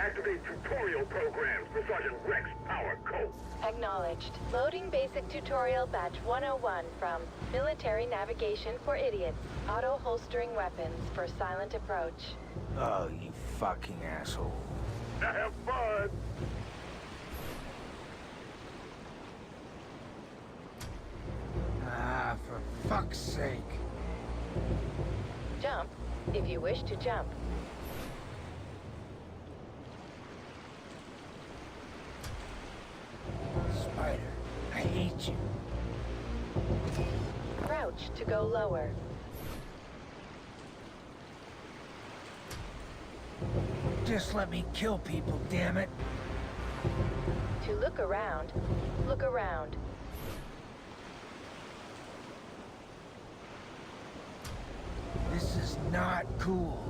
Activate tutorial programs for Sergeant Rex Power Code. Acknowledged. Loading basic tutorial batch 101 from Military Navigation for Idiots. Auto-holstering weapons for silent approach. Oh, you fucking asshole. Now have fun! Ah, for fuck's sake. Jump, if you wish to jump. Spider, I hate you. Crouch to go lower. Just let me kill people, damn it. To look around, look around. This is not cool.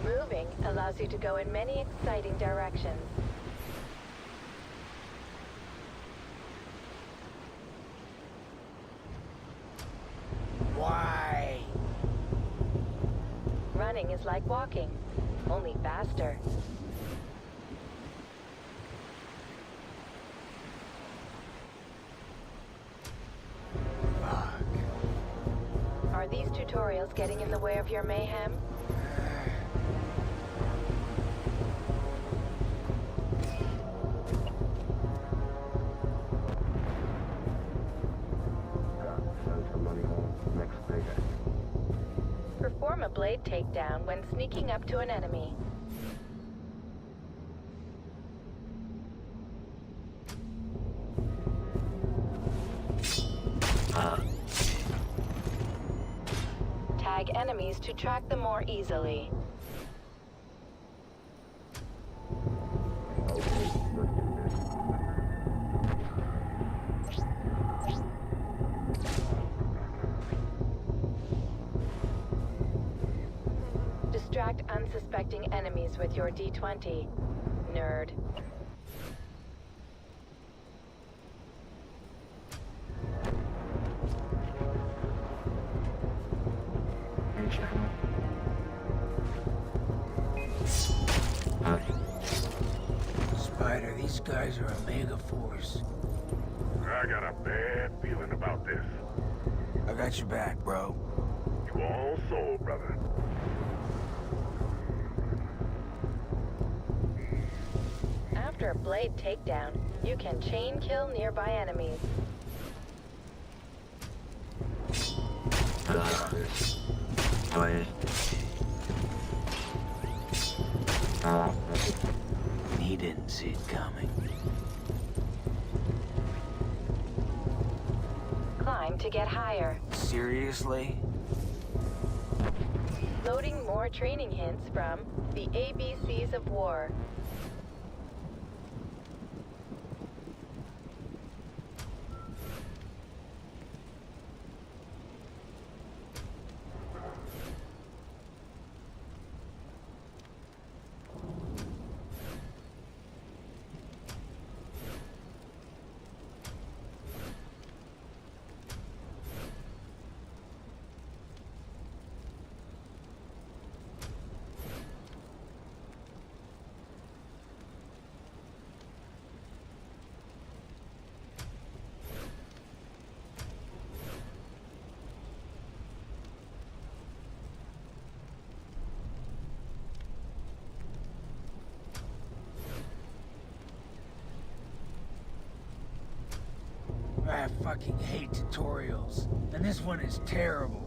Moving allows you to go in many exciting directions. Why? Running is like walking, only faster. Fuck. Are these tutorials getting in the way of your mayhem? Send some money home. Next payday. Perform a blade takedown when sneaking up to an enemy. Tag enemies to track them more easily. Okay, let's do this. Distract unsuspecting enemies with your D20. Nerd. Spider, these guys are a mega force. I got a bad feeling about this. I got your back, bro. You all sold, brother. After a blade takedown, you can chain kill nearby enemies. He didn't see it coming. Climb to get higher. Seriously? Loading more training hints from the ABCs of War. I fucking hate tutorials, and this one is terrible.